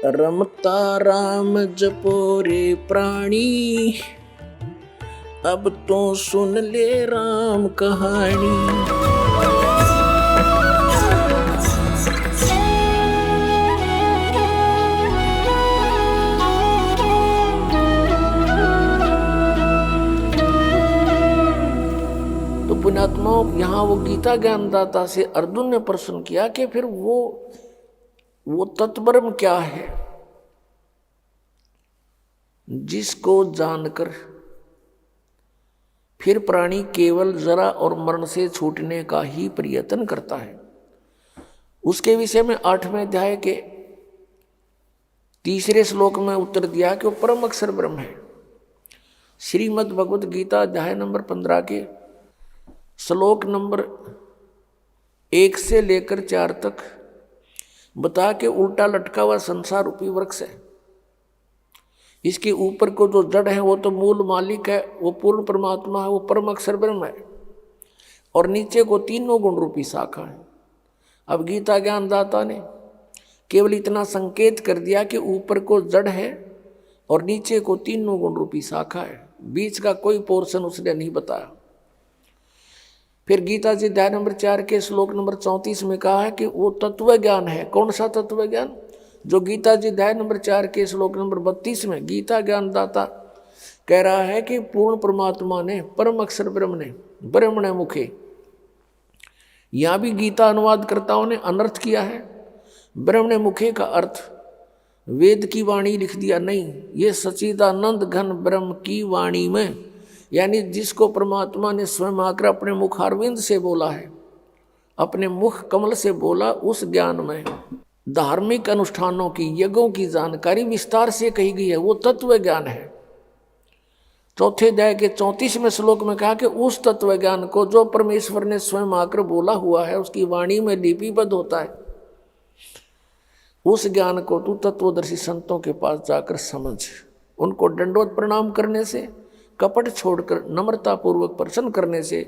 रमता राम जपो रे प्राणी, अब तो सुन ले राम कहानी। तो पुण्यात्माओं, यहाँ वो गीता ज्ञानदाता से अर्जुन ने प्रश्न किया कि फिर वो तत्ब्रह्म क्या है जिसको जानकर फिर प्राणी केवल जरा और मरण से छूटने का ही प्रयत्न करता है। उसके विषय में 8वें अध्याय के 3रे श्लोक में उत्तर दिया कि वो परम अक्षर ब्रह्म है। श्रीमद् भगवत गीता अध्याय नंबर 15 के श्लोक नंबर 1 से लेकर 4 तक बता के उल्टा लटका हुआ संसार रूपी वृक्ष है। इसके ऊपर को जो जड़ है वो तो मूल मालिक है, वो पूर्ण परमात्मा है, वो परम अक्षर ब्रह्म है, और नीचे को तीनों गुण रूपी शाखा है। अब गीता ज्ञानदाता ने केवल इतना संकेत कर दिया कि ऊपर को जड़ है और नीचे को तीनों गुण रूपी शाखा है, बीच का कोई पोर्शन उसने नहीं बताया। फिर गीता जी अध्याय नंबर 4 के श्लोक नंबर 34 में कहा है कि वो तत्व ज्ञान है। कौन सा तत्व ज्ञान? जो गीता जी अध्याय नंबर 4 के श्लोक नंबर 32 में गीता ज्ञानदाता कह रहा है कि पूर्ण परमात्मा ने, परम अक्षर ब्रह्म ने, ब्रह्मणे मुखे, यहाँ भी गीता अनुवादकर्ताओं ने अनर्थ किया है। ब्रह्मणे मुखे का अर्थ वेद की वाणी लिख दिया, नहीं, ये सच्चिदानंद घन ब्रह्म की वाणी में, यानी जिसको परमात्मा ने स्वयं आकर अपने मुखारविंद से बोला है, अपने मुख कमल से बोला, उस ज्ञान में धार्मिक अनुष्ठानों की, यज्ञों की जानकारी विस्तार से कही गई है। वो तत्व ज्ञान है। 4थे अध्याय के 34वें श्लोक में कहा कि उस तत्व ज्ञान को जो परमेश्वर ने स्वयं आकर बोला हुआ है, उसकी वाणी में लिपिबद्ध होता है, उस ज्ञान को तू तत्वदर्शी संतों के पास जाकर समझ। उनको दंडवत प्रणाम करने से, कपट छोड़कर नम्रता पूर्वक प्रसन्न करने से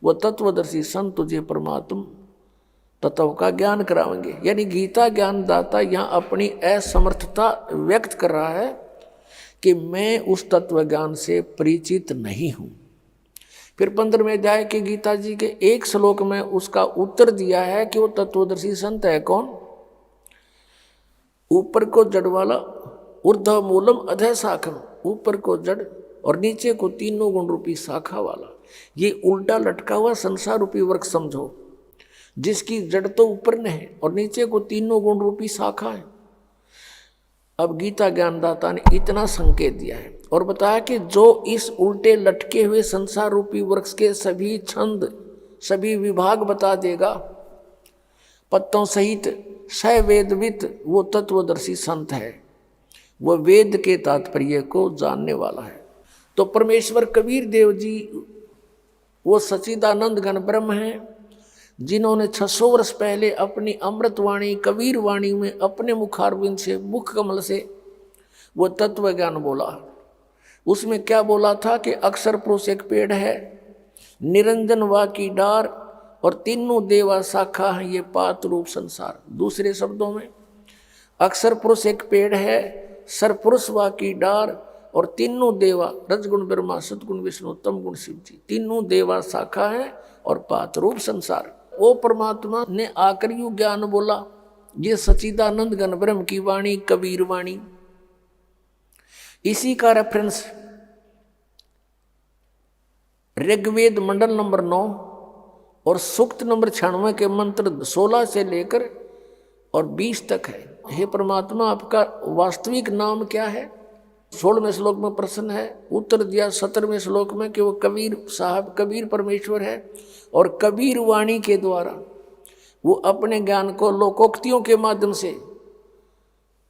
वो तत्वदर्शी संत तुझे परमात्मा तत्व का ज्ञान कराएंगे। यानी गीता ज्ञानदाता यहाँ अपनी असमर्थता व्यक्त कर रहा है कि मैं उस तत्व ज्ञान से परिचित नहीं हूँ। फिर 15वें अध्याय के गीता जी के एक श्लोक में उसका उत्तर दिया है कि वो तत्वदर्शी संत है कौन? ऊपर को जड़ वाला, ऊर्ध्व मूलम अधः शाखम, ऊपर को जड़ और नीचे को तीनों गुण रूपी शाखा वाला, ये उल्टा लटका हुआ संसार रूपी वृक्ष समझो, जिसकी जड़ तो ऊपर ने है और नीचे को तीनों गुण रूपी शाखा है। अब गीता ज्ञानदाता ने इतना संकेत दिया है और बताया कि जो इस उल्टे लटके हुए संसार रूपी वृक्ष के सभी छंद, सभी विभाग बता देगा पत्तों सहित सवेदवित, वो तत्वदर्शी संत है, वो वेद के तात्पर्य को जानने वाला है। तो परमेश्वर कबीर देव जी वो सच्चिदानंद घन ब्रह्म हैं, जिन्होंने 600 वर्ष पहले अपनी अमृतवाणी कबीर वाणी में अपने मुखारविंद से, मुख कमल से वो तत्व ज्ञान बोला। उसमें क्या बोला था कि अक्षर पुरुष एक पेड़ है, निरंजन वा की डार और तीनों देवा शाखा है ये पात रूप संसार। दूसरे शब्दों में अक्षर पुरुष एक पेड़ है, सरपुरुष वा की डार और तीनों देवा, रजगुण ब्रह्मा, सतगुण विष्णु, तम गुण शिव जी, तीनों देवा शाखा है और पात रूप संसार। वो परमात्मा ने आकर यू ज्ञान बोला, ये सच्चिदानंद घन ब्रह्म की वाणी, कबीर वाणी। इसी का रेफरेंस ऋग्वेद मंडल नंबर 9 और सूक्त नंबर 96 के मंत्र 16 से लेकर और 20 तक है। हे परमात्मा, आपका वास्तविक नाम क्या है? 16वें श्लोक में प्रश्न है, उत्तर दिया 17वें श्लोक में कि वो कबीर साहब, कबीर परमेश्वर है और कबीर वाणी के द्वारा वो अपने ज्ञान को लोकोक्तियों के माध्यम से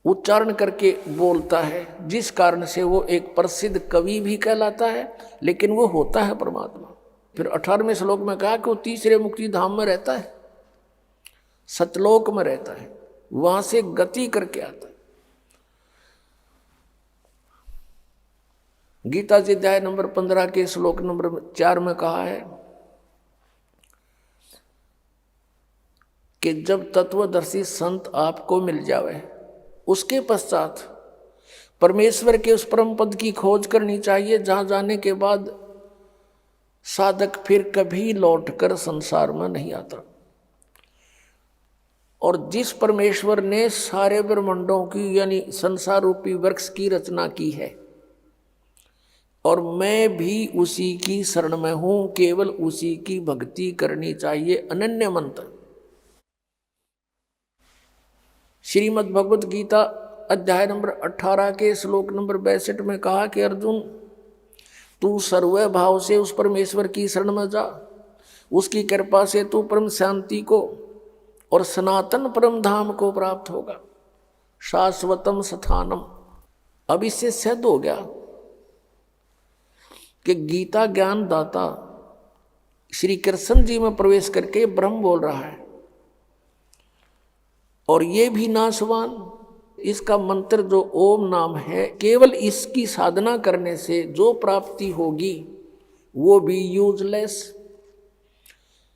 उच्चारण करके बोलता है, जिस कारण से वो एक प्रसिद्ध कवि भी कहलाता है, लेकिन वो होता है परमात्मा। फिर 18वें श्लोक में कहा कि वो तीसरे मुक्ति धाम में रहता है, सतलोक में रहता है, वहां से गति करके आता है। गीता जी अध्याय नंबर 15 के श्लोक नंबर 4 में कहा है कि जब तत्वदर्शी संत आपको मिल जावे उसके पश्चात परमेश्वर के उस परम पद की खोज करनी चाहिए, जहां जाने के बाद साधक फिर कभी लौटकर संसार में नहीं आता। और जिस परमेश्वर ने सारे ब्रह्मांडों की यानी संसार रूपी वृक्ष की रचना की है, और मैं भी उसी की शरण में हूं, केवल उसी की भक्ति करनी चाहिए। अनन्य मंत्र श्रीमद् भगवत गीता अध्याय नंबर 18 के श्लोक नंबर 62 में कहा कि अर्जुन, तू सर्व भाव से उस परमेश्वर की शरण में जा, उसकी कृपा से तू परम शांति को और सनातन परम धाम को प्राप्त होगा, शाश्वतम स्थानम। अब इससे सिद्ध हो गया कि गीता ज्ञान दाता श्री कृष्ण जी में प्रवेश करके ब्रह्म बोल रहा है, और ये भी नाशवान। इसका मंत्र जो ओम नाम है, केवल इसकी साधना करने से जो प्राप्ति होगी वो भी यूजलेस,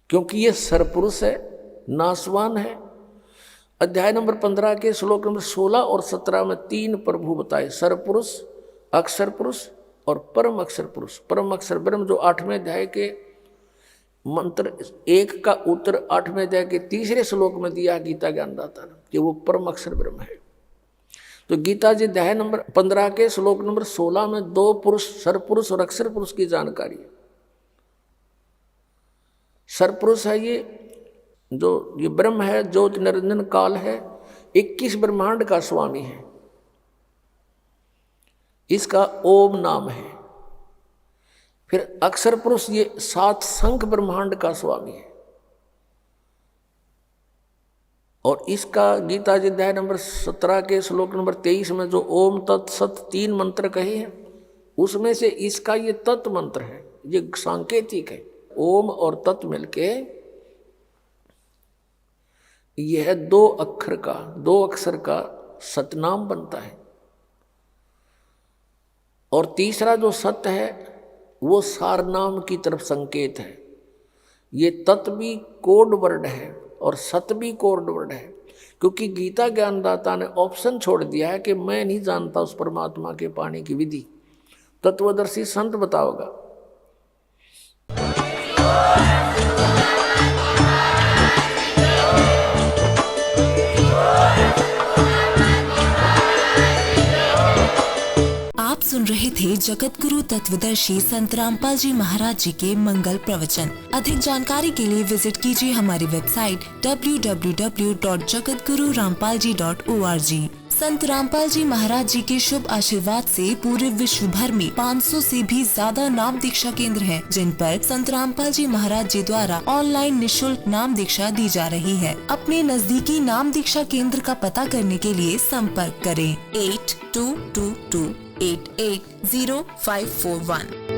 क्योंकि ये सरपुरुष है, नाशवान है। अध्याय नंबर 15 के श्लोक नंबर 16 और 17 में 3 प्रभु बताए, सरपुरुष, अक्षर पुरुष और परम अक्षर पुरुष। परम अक्षर ब्रह्म जो 8वें अध्याय के मंत्र 1 का उत्तर 8वें अध्याय के 3रे श्लोक में दिया गीता ज्ञानदाता ने कि वो परम अक्षर ब्रह्म है। तो गीता जी अध्याय नंबर 15 के श्लोक नंबर 16 में 2 पुरुष, सरपुरुष और अक्षर पुरुष की जानकारी है। सरपुरुष है ये ब्रह्म है, ज्योति निरंजन काल है, 21 ब्रह्मांड का स्वामी है, इसका ओम नाम है। फिर अक्षर पुरुष ये 7 संख ब्रह्मांड का स्वामी है, और इसका गीता जी अध्याय नंबर 17 के श्लोक नंबर 23 में जो ओम तत् सत 3 मंत्र कहे हैं, उसमें से इसका ये तत् मंत्र है, ये सांकेतिक है। ओम और तत् मिलके यह 2 अक्षर का सतनाम बनता है। और तीसरा जो सत्य है वो सारनाम की तरफ संकेत है। ये तत् भी कोड वर्ड है और सत भी कोड वर्ड है, क्योंकि गीता ज्ञानदाता ने ऑप्शन छोड़ दिया है कि मैं नहीं जानता उस परमात्मा के पाने की विधि, तत्वदर्शी संत बताओगा। आप सुन रहे थे जगत गुरु तत्वदर्शी संत रामपाल जी महाराज जी के मंगल प्रवचन। अधिक जानकारी के लिए विजिट कीजिए हमारी वेबसाइट www.jagatgururampalji.org। संत रामपाल जी महाराज जी के शुभ आशीर्वाद से पूरे विश्व भर में 500 से भी ज्यादा नाम दीक्षा केंद्र हैं, जिन पर संत रामपाल जी महाराज जी द्वारा ऑनलाइन निशुल्क नाम दीक्षा दी जा रही है। अपने नजदीकी नाम दीक्षा केंद्र का पता करने के लिए संपर्क करें 8222880541।